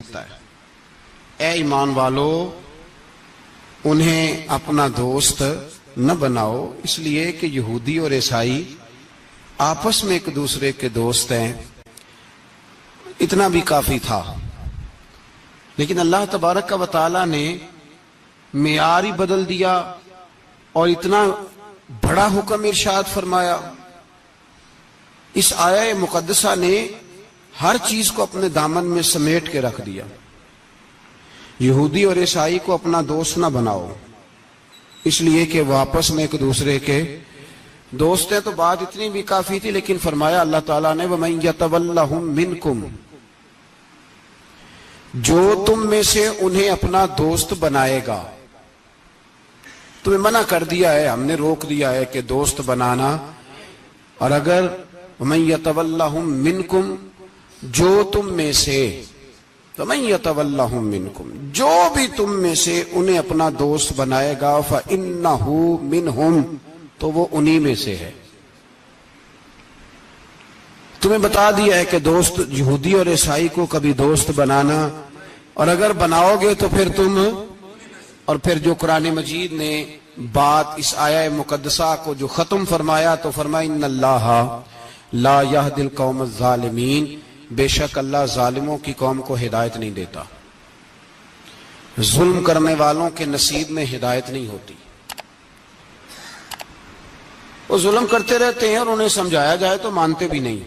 دیکھتا ہے۔ اے ایمان والو، انہیں اپنا دوست نہ بناؤ، اس لیے کہ یہودی اور عیسائی آپس میں ایک دوسرے کے دوست ہیں۔ اتنا بھی کافی تھا، لیکن اللہ تبارک و تعالی نے معیار ہی بدل دیا اور اتنا بڑا حکم ارشاد فرمایا۔ اس آیہ مقدسہ نے ہر چیز کو اپنے دامن میں سمیٹ کے رکھ دیا۔ یہودی اور عیسائی کو اپنا دوست نہ بناؤ، اس لیے کہ وہ آپس میں ایک دوسرے کے دوست ہیں۔ تو بات اتنی بھی کافی تھی، لیکن فرمایا اللہ تعالیٰ نے وَمَن يَتَوَلَّهُم مِّنكُمْ، جو تم میں سے انہیں اپنا دوست بنائے گا۔ تمہیں منع کر دیا ہے، ہم نے روک دیا ہے کہ دوست بنانا، اور اگر وَمَن يَتَوَلَّهُم مِّنكُمْ، جو تم میں سے، وَمَن يَتَوَلَّهُم مِّنكُمْ، جو بھی تم میں سے انہیں اپنا دوست بنائے گا فَإِنَّهُ مِنْهُمْ، تو وہ انہی میں سے ہے۔ تمہیں بتا دیا ہے کہ دوست یہودی اور عیسائی کو کبھی دوست بنانا، اور اگر بناؤ گے تو پھر تم، اور پھر جو قرآن مجید نے بات اس آیہ مقدسہ کو جو ختم فرمایا تو فرمایا ان اللہ لا یہدی القوم الظالمین، بے شک اللہ ظالموں کی قوم کو ہدایت نہیں دیتا۔ ظلم کرنے والوں کے نصیب میں ہدایت نہیں ہوتی، وہ ظلم کرتے رہتے ہیں اور انہیں سمجھایا جائے تو مانتے بھی نہیں،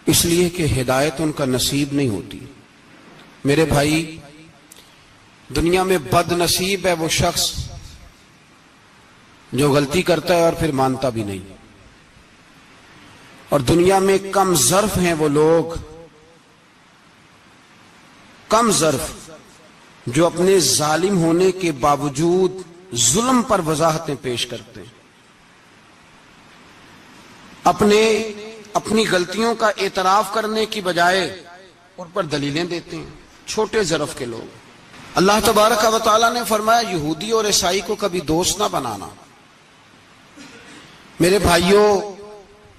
اس لیے کہ ہدایت ان کا نصیب نہیں ہوتی۔ میرے بھائی، دنیا میں بد نصیب ہے وہ شخص جو غلطی کرتا ہے اور پھر مانتا بھی نہیں، اور دنیا میں کم ظرف ہیں وہ لوگ، کم ظرف جو اپنے ظالم ہونے کے باوجود ظلم پر وضاحتیں پیش کرتے ہیں، اپنی غلطیوں کا اعتراف کرنے کی بجائے ان پر دلیلیں دیتے ہیں، چھوٹے ظرف کے لوگ۔ اللہ تبارک و تعالیٰ نے فرمایا یہودی اور عیسائی کو کبھی دوست نہ بنانا۔ میرے بھائیوں،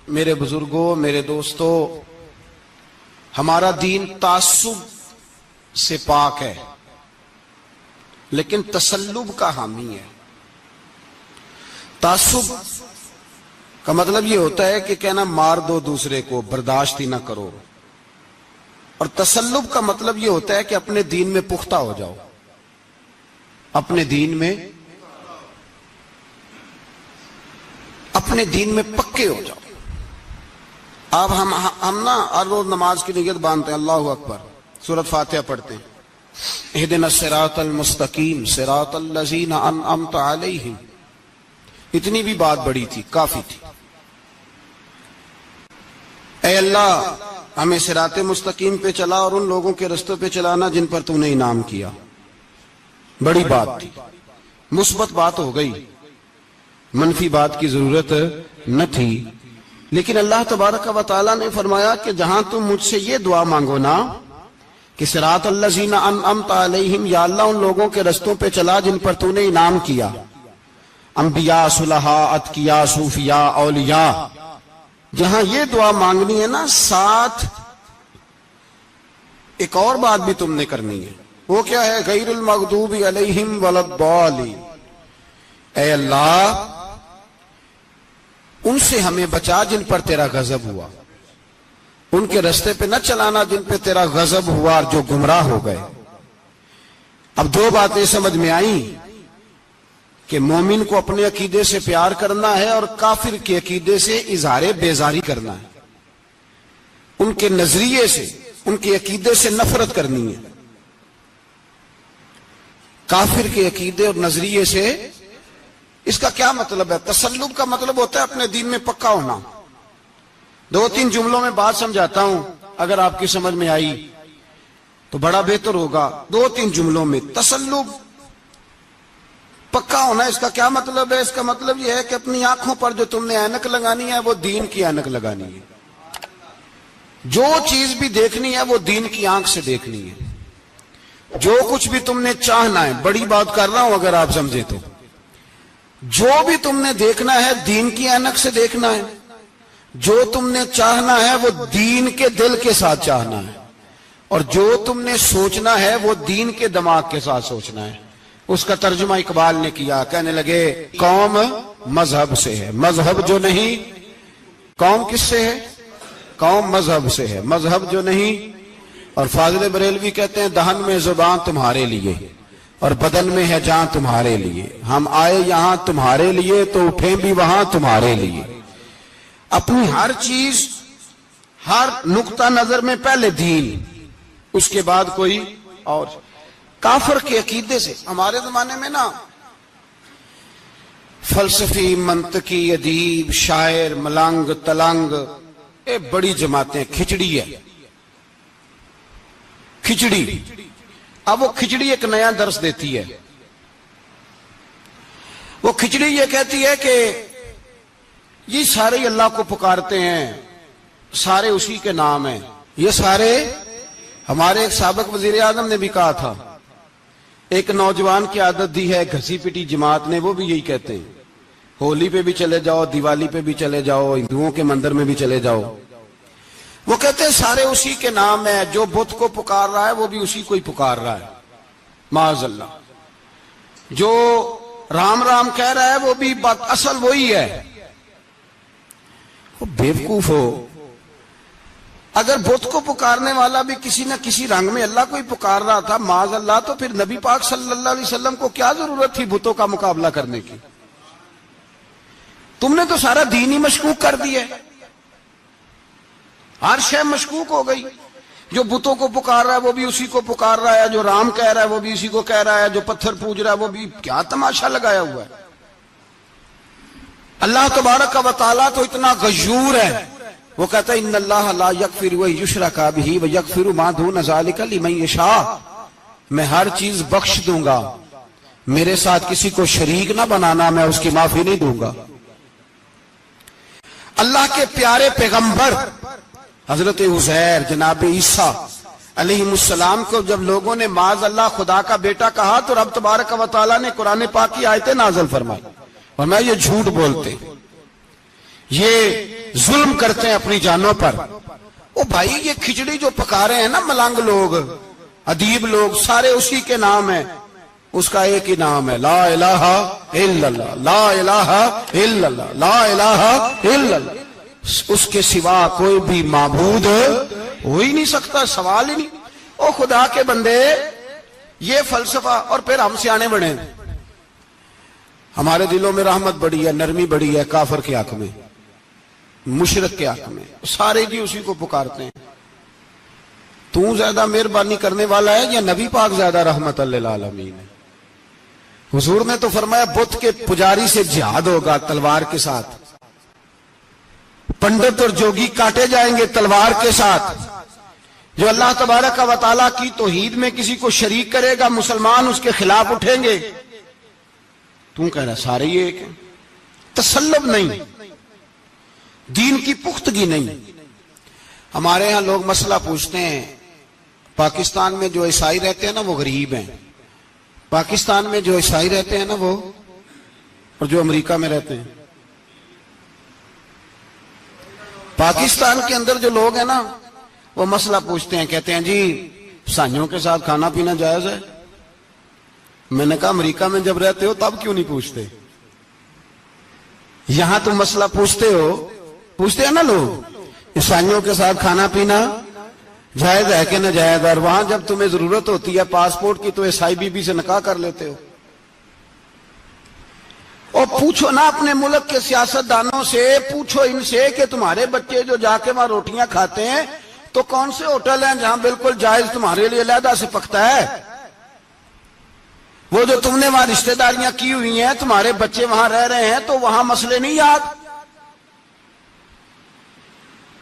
میرے بزرگوں، میرے دوستوں، ہمارا دین تعصب سے پاک ہے، لیکن تسلب کا حامی ہے۔ تعصب کا مطلب یہ ہوتا ہے کہ کہنا مار دو دوسرے کو، برداشت ہی نہ کرو، اور تسلب کا مطلب یہ ہوتا ہے کہ اپنے دین میں پختہ ہو جاؤ، اپنے دین میں پکے ہو جاؤ۔ اب ہم نا ہر روز نماز کی نیت باندھتے ہیں، اللہ اکبر، سورۃ فاتحہ پڑھتے ہیں، اہدنا الصراط المستقیم صراط الذین انعمت علیہم، اتنی بھی بات بڑی تھی، کافی تھی۔ اے اللہ، ہمیں صراط مستقیم پہ چلا اور ان لوگوں کے رستوں پہ چلانا جن پر تو نے انعام کیا، بڑی بات تھی، مثبت بات ہو گئی، منفی بات کی ضرورت نہ تھی۔ لیکن اللہ تبارک و تعالیٰ نے فرمایا کہ جہاں تم مجھ سے یہ دعا مانگو نا کہ صراط الذین انعمت علیہم، یا اللہ ان لوگوں کے رستوں پہ چلا جن پر تو نے انعام کیا، انبیاء، صلحاء، اتقیاء، صوفیاء، اولیاء، جہاں یہ دعا مانگنی ہے نا، ساتھ ایک اور بات بھی تم نے کرنی ہے۔ وہ کیا ہے؟ غیر المغضوب علیہم ولا الضالین، اے اللہ ان سے ہمیں بچا جن پر تیرا غضب ہوا، ان کے رستے پہ نہ چلانا جن پہ تیرا غضب ہوا اور جو گمراہ ہو گئے۔ اب دو باتیں سمجھ میں آئیں کہ مومن کو اپنے عقیدے سے پیار کرنا ہے اور کافر کے عقیدے سے اظہار بیزاری کرنا ہے، ان کے نظریے سے، ان کے عقیدے سے نفرت کرنی ہے۔ کافر کے عقیدے اور نظریے سے، اس کا کیا مطلب ہے؟ تسلب کا مطلب ہوتا ہے اپنے دین میں پکا ہونا۔ دو تین جملوں میں بات سمجھاتا ہوں، اگر آپ کی سمجھ میں آئی تو بڑا بہتر ہوگا۔ دو تین جملوں میں، تسلب پکا ہونا، اس کا کیا مطلب ہے؟ اس کا مطلب یہ ہے کہ اپنی آنکھوں پر جو تم نے اینک لگانی ہے وہ دین کی اینک لگانی ہے، جو چیز بھی دیکھنی ہے وہ دین کی آنکھ سے دیکھنی ہے، جو کچھ بھی تم نے چاہنا ہے، بڑی بات کر رہا ہوں اگر آپ سمجھے تو، جو بھی تم نے دیکھنا ہے دین کی اینک سے دیکھنا ہے، جو تم نے چاہنا ہے وہ دین کے دل کے ساتھ چاہنا ہے، اور جو تم نے سوچنا ہے وہ دین کے دماغ کے ساتھ سوچنا ہے. اس کا ترجمہ اقبال نے کیا, کہنے لگے قوم مذہب سے ہے, مذہب جو نہیں. قوم کس سے ہے؟ قوم مذہب سے ہے, مذہب جو نہیں. اور فاضل بریلوی کہتے ہیں دہن میں زبان تمہارے لیے اور بدن میں ہے جان تمہارے لیے. ہم آئے یہاں تمہارے لیے تو اٹھیں بھی وہاں تمہارے لیے. اپنی ہر چیز, ہر نقطہ نظر میں پہلے دین, اس کے بعد کوئی اور. کافر کے عقیدے سے ہمارے زمانے میں نا فلسفی, منطقی, ادیب, شاعر, ملنگ, تلنگ, یہ بڑی جماعتیں. کھچڑی ہے, کھچڑی. اب وہ کھچڑی ایک نیا درس دیتی ہے. وہ کھچڑی یہ کہتی ہے کہ یہ سارے اللہ کو پکارتے ہیں, سارے اسی کے نام ہیں. یہ سارے, ہمارے ایک سابق وزیر اعظم نے بھی کہا تھا, ایک نوجوان کی عادت دی ہے گھسی پٹی جماعت نے, وہ بھی یہی کہتے ہیں. ہولی پہ بھی چلے جاؤ, دیوالی پہ بھی چلے جاؤ, ہندوؤں کے مندر میں بھی چلے جاؤ. وہ کہتے ہیں سارے اسی کے نام ہیں. جو بت کو پکار رہا ہے وہ بھی اسی کو ہی پکار رہا ہے, معاذ اللہ. جو رام رام کہہ رہا ہے وہ بھی اصل وہی ہے. وہ بیوقوف ہو. اگر بت کو پکارنے والا بھی کسی نہ کسی رنگ میں اللہ کو ہی پکار رہا تھا, معاذ اللہ, تو پھر نبی پاک صلی اللہ علیہ وسلم کو کیا ضرورت تھی بتوں کا مقابلہ کرنے کی؟ تم نے تو سارا دین ہی مشکوک کر دیا. ہر شے مشکوک ہو گئی. جو بتوں کو پکار رہا ہے وہ بھی اسی کو پکار رہا ہے, جو رام کہہ رہا ہے وہ بھی اسی کو کہہ رہا ہے, جو پتھر پوج رہا ہے وہ بھی. کیا تماشا لگایا ہوا ہے. اللہ تبارک و تعالیٰ تو اتنا غیور ہے, وہ کہتا ہے ان اللہ لا یغفر ان یشرک بہ ویغفر ما دون ذلک لمن یشاء. میں ہر چیز بخش دوں گا, میرے ساتھ کسی کو شریک نہ بنانا, میں اس کی معافی نہیں دوں گا. اللہ کے پیارے پیغمبر حضرت عزیر, جناب عیسیٰ علیہ السلام کو جب لوگوں نے معاذ اللہ خدا کا بیٹا کہا تو رب تبارک و تعالیٰ نے قرآن پاک کی آیتیں نازل فرمائی. اور میں یہ جھوٹ بولتے, یہ ظلم کرتے ہیں اپنی جانوں پر. او بھائی, یہ کھچڑی جو پکا رہے ہیں نا ملنگ لوگ, ادیب لوگ, سارے اسی کے نام ہیں. اس کا ایک ہی نام ہے, لا الہ الا اللہ, لا الہ الا اللہ, لا الہ الا اللہ. اس کے سوا کوئی بھی معبود ہو ہی نہیں سکتا, سوال ہی نہیں. او خدا کے بندے, یہ فلسفہ. اور پھر ہم سیانے بڑے, ہمارے دلوں میں رحمت بڑی ہے, نرمی بڑی ہے. کافر کے حق میں, مشرک کے حق میں, سارے جی اسی کو پکارتے ہیں. تو زیادہ مہربانی کرنے والا ہے یا نبی پاک زیادہ رحمت للعالمین ہے؟ حضور نے تو فرمایا بت کے پجاری سے جہاد ہوگا تلوار کے ساتھ, پنڈت اور جوگی کاٹے جائیں گے تلوار کے ساتھ. جو اللہ تبارک و تعالیٰ کی توحید میں کسی کو شریک کرے گا, مسلمان اس کے خلاف اٹھیں گے. تو کہہ رہا سارے یہ ایک ہیں. تسلب نہیں, دین کی پختگی نہیں. ہمارے ہاں لوگ مسئلہ پوچھتے ہیں, پاکستان میں جو عیسائی رہتے ہیں نا وہ غریب ہیں, پاکستان میں جو عیسائی رہتے ہیں نا وہ, اور جو امریکہ میں رہتے ہیں. پاکستان کے اندر جو لوگ ہیں نا وہ مسئلہ پوچھتے ہیں, کہتے ہیں جی عیسائیوں کے ساتھ کھانا پینا جائز ہے. میں نے کہا امریکہ میں جب رہتے ہو تب کیوں نہیں پوچھتے؟ یہاں تم مسئلہ پوچھتے ہو, پوچھتے ہیں نا لوگ عیسائیوں کے ساتھ کھانا پینا جائز ہے کہ ناجائز, اور وہاں جب تمہیں ضرورت ہوتی ہے پاسپورٹ کی تو عیسائی بی بی سے نکاح کر لیتے ہو. اور پوچھو نا اپنے ملک کے سیاستدانوں سے, پوچھو ان سے کہ تمہارے بچے جو جا کے وہاں روٹیاں کھاتے ہیں تو کون سے ہوٹل ہیں جہاں بالکل جائز تمہارے لیے علیحدہ سے پکتا ہے؟ وہ جو تم نے وہاں رشتہ داریاں کی ہوئی ہیں, تمہارے بچے وہاں رہ رہے ہیں تو وہاں مسئلے نہیں یاد.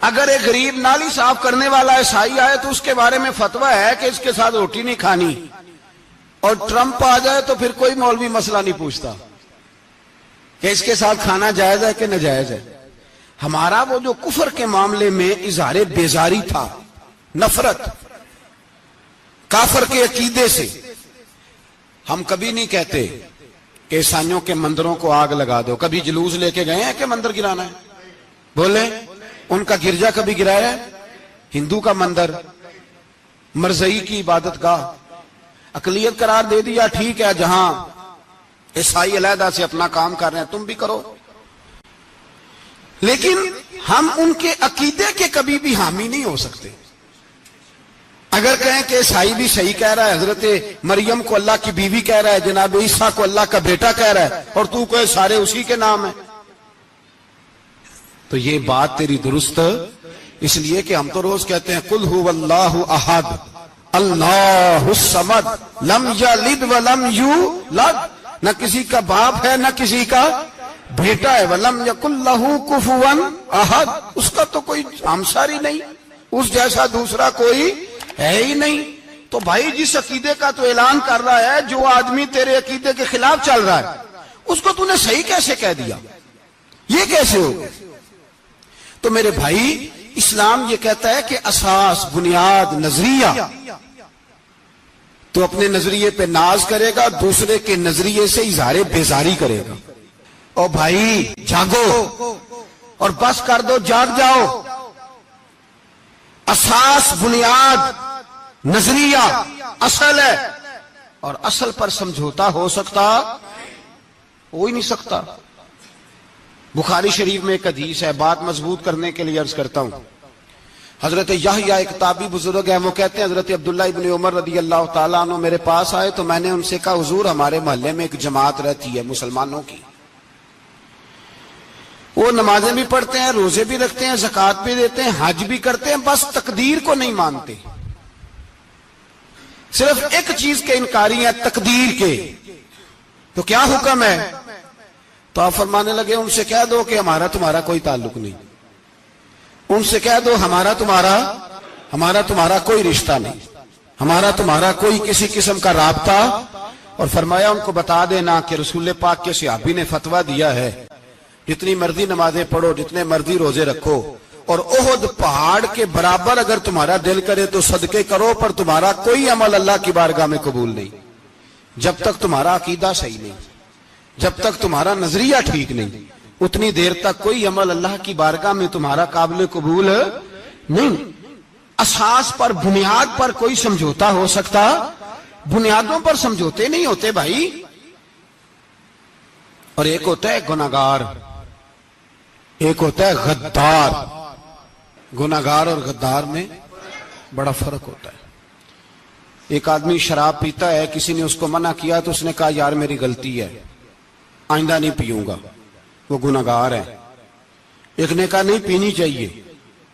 اگر ایک غریب نالی صاف کرنے والا عیسائی آئے تو اس کے بارے میں فتویٰ ہے کہ اس کے ساتھ روٹی نہیں کھانی, اور ٹرمپ آ جائے تو پھر کوئی مولوی مسئلہ نہیں پوچھتا کہ اس کے ساتھ کھانا جائز ہے کہ ناجائز ہے. ہمارا وہ جو کفر کے معاملے میں اظہار بیزاری تھا, نفرت کافر کے عقیدے سے, ہم کبھی نہیں کہتے کہ عیسائیوں کے مندروں کو آگ لگا دو. کبھی جلوس لے کے گئے ہیں کہ مندر گرانا ہے؟ بولے, ان کا گرجا کبھی گرایا ہے؟ ہندو کا مندر مرزئی کی عبادت گاہ اقلیت قرار دے دیا، ٹھیک ہے، جہاں عیسائی علیحدہ سے اپنا کام کر رہے ہیں تم بھی کرو، لیکن ہم ان کے عقیدے کے کبھی بھی حامی نہیں ہو سکتے۔ اگر کہیں کہ عیسائی بھی صحیح کہہ رہا ہے، حضرت مریم کو اللہ کی بیوی کہہ رہا ہے، جناب عیسیٰ کو اللہ کا بیٹا کہہ رہا ہے، اور تو کوئی سارے اسی کے نام ہیں، تو یہ بات تیری درست، اس لیے کہ ہم تو روز کہتے ہیں قل هو اللہ احد اللہ الصمد لم یلد ولم یولد، نہ کسی کا باپ ہے نہ کسی کا بیٹا ہے، ولم یکن لہ کفوا احد، اس کا تو کوئی ہمسر ہی نہیں، اس جیسا دوسرا کوئی ہے ہی نہیں۔ تو بھائی جس عقیدے کا تو اعلان کر رہا ہے، جو آدمی تیرے عقیدے کے خلاف چل رہا ہے، اس کو تو نے صحیح کیسے کہہ دیا؟ یہ کیسے ہو؟ تو میرے بھائی اسلام یہ کہتا ہے کہ اساس، بنیاد، نظریہ، تو اپنے نظریے پہ ناز کرے گا، دوسرے کے نظریے سے اظہار بیزاری کرے گا۔ اور بھائی جاگو اور بس کر دو، جاگ جاؤ۔ اساس، بنیاد، نظریہ اصل ہے، اور اصل پر سمجھوتا ہو سکتا ہو ہی نہیں سکتا۔ بخاری شریف میں ایک حدیث ہے، بات مضبوط کرنے کے لیے عرض کرتا ہوں۔ حضرت یحییٰ ایک تابعی بزرگ ہیں، وہ کہتے ہیں حضرت عبداللہ ابن عمر رضی اللہ تعالیٰ عنہ میرے پاس آئے تو میں نے ان سے کہا حضور ہمارے محلے میں ایک جماعت رہتی ہے مسلمانوں کی، وہ نمازیں بھی پڑھتے ہیں، روزے بھی رکھتے ہیں، زکوٰۃ بھی دیتے ہیں، حج بھی کرتے ہیں، بس تقدیر کو نہیں مانتے، صرف ایک چیز کے انکاری ہیں، تقدیر کے۔ تو کیا حکم ہے؟ تو آپ فرمانے لگے ان سے کہہ دو کہ ہمارا تمہارا کوئی تعلق نہیں، ان سے کہہ دو ہمارا تمہارا کوئی رشتہ نہیں، ہمارا تمہارا کوئی کسی قسم کا رابطہ۔ اور فرمایا ان کو بتا دینا کہ رسول پاک کے صحابی نے فتویٰ دیا ہے جتنی مرضی نمازیں پڑھو، جتنے مرضی روزے رکھو، اور احد پہاڑ کے برابر اگر تمہارا دل کرے تو صدقے کرو، پر تمہارا کوئی عمل اللہ کی بارگاہ میں قبول نہیں جب تک تمہارا عقیدہ صحیح نہیں، جب تک تمہارا نظریہ ٹھیک نہیں، اتنی دیر تک کوئی عمل اللہ کی بارگاہ میں تمہارا قابل قبول نہیں۔ اساس پر، بنیاد پر کوئی سمجھوتا ہو سکتا، بنیادوں پر سمجھوتے نہیں ہوتے بھائی۔ اور ایک ہوتا ہے گناہگار، ایک ہوتا ہے غدار۔ گناہگار اور غدار میں بڑا فرق ہوتا ہے۔ ایک آدمی شراب پیتا ہے، کسی نے اس کو منع کیا تو اس نے کہا یار میری غلطی ہے، آئندہ نہیں پیوں گا، وہ گناہگار ہے۔ ایک نے کہا نہیں پینی چاہیے،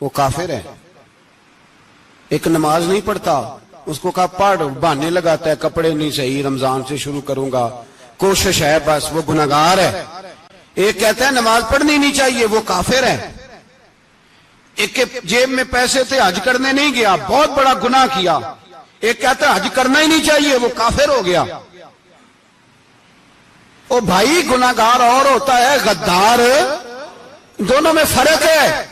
وہ کافر ہے۔ ایک نماز نہیں پڑھتا، اس کو کہا پڑھ، بہانے لگاتا ہے، کپڑے نہیں صحیح، رمضان سے شروع کروں گا، کوشش ہے بس، وہ گناہگار ہے۔ ایک کہتا ہے نماز پڑھنی نہیں چاہیے، وہ کافر ہے۔ ایک کے جیب میں پیسے تھے، حج کرنے نہیں گیا، بہت بڑا گناہ کیا۔ ایک کہتا ہے حج کرنا ہی نہیں چاہیے، وہ کافر ہو گیا۔ او بھائی گناہگار اور ہوتا ہے، غدار، دونوں میں فرق ہے۔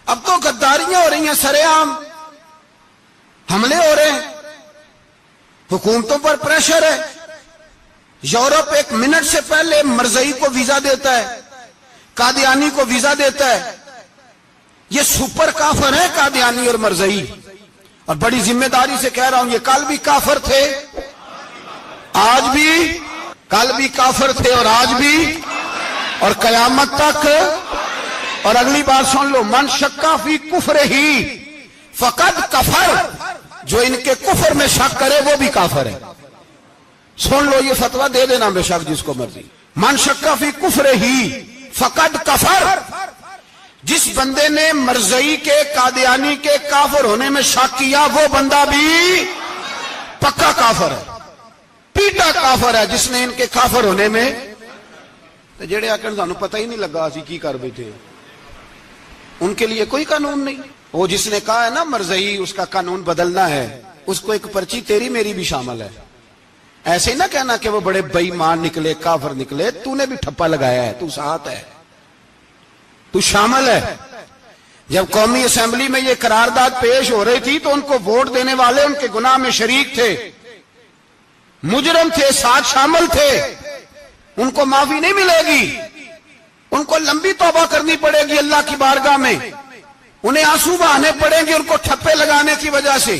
اب تو غداریاں ہو رہی ہیں، سر عام حملے ہو رہے ہیں، حکومتوں پر پریشر ہے۔ یورپ ایک منٹ سے پہلے مرزئی کو ویزا دیتا ہے، قادیانی کو ویزا دیتا ہے۔ یہ سپر کافر ہے قادیانی اور مرزئی، اور بڑی ذمہ داری سے کہہ رہا ہوں، یہ کل بھی کافر تھے، آج بھی، کل بھی کافر تھے اور آج بھی، اور قیامت تک۔ اور اگلی بات سن لو، من شکا فی کفر ہی فقد کفر، جو ان کے کفر میں شک کرے وہ بھی کافر ہے۔ سن لو، یہ فتویٰ دے دینا بے شک جس کو مرضی۔ من شکا فی کفر ہی فقد کفر، جس بندے نے مرزئی کے، قادیانی کے کافر ہونے میں شک کیا، وہ بندہ بھی پکا کافر ہے، پیٹا کافر ہے، جس نے ان کے کافر ہونے میں۔ جڑے آکر سانو پتہ ہی نہیں لگا اسی کی کر بیٹھے، ان کے لیے کوئی قانون نہیں۔ وہ جس نے کہا ہے نا مرزئی، اس کا قانون بدلنا ہے، اس کو ایک پرچی تیری میری بھی شامل ہے۔ ایسے ہی نہ کہنا کہ وہ بڑے بے ایمان نکلے، کافر نکلے، تو نے بھی ٹھپا لگایا ہے، تو ساتھ ہے، تو شامل ہے۔ جب قومی اسمبلی میں یہ قرارداد پیش ہو رہی تھی تو ان کو ووٹ دینے والے ان کے گناہ میں شریک تھے، مجرم تھے، ساتھ شامل تھے، ان کو معافی نہیں ملے گی، ان کو لمبی توبہ کرنی پڑے گی اللہ کی بارگاہ میں، انہیں آنسو بہانے پڑیں گے ان کو ٹھپے لگانے کی وجہ سے۔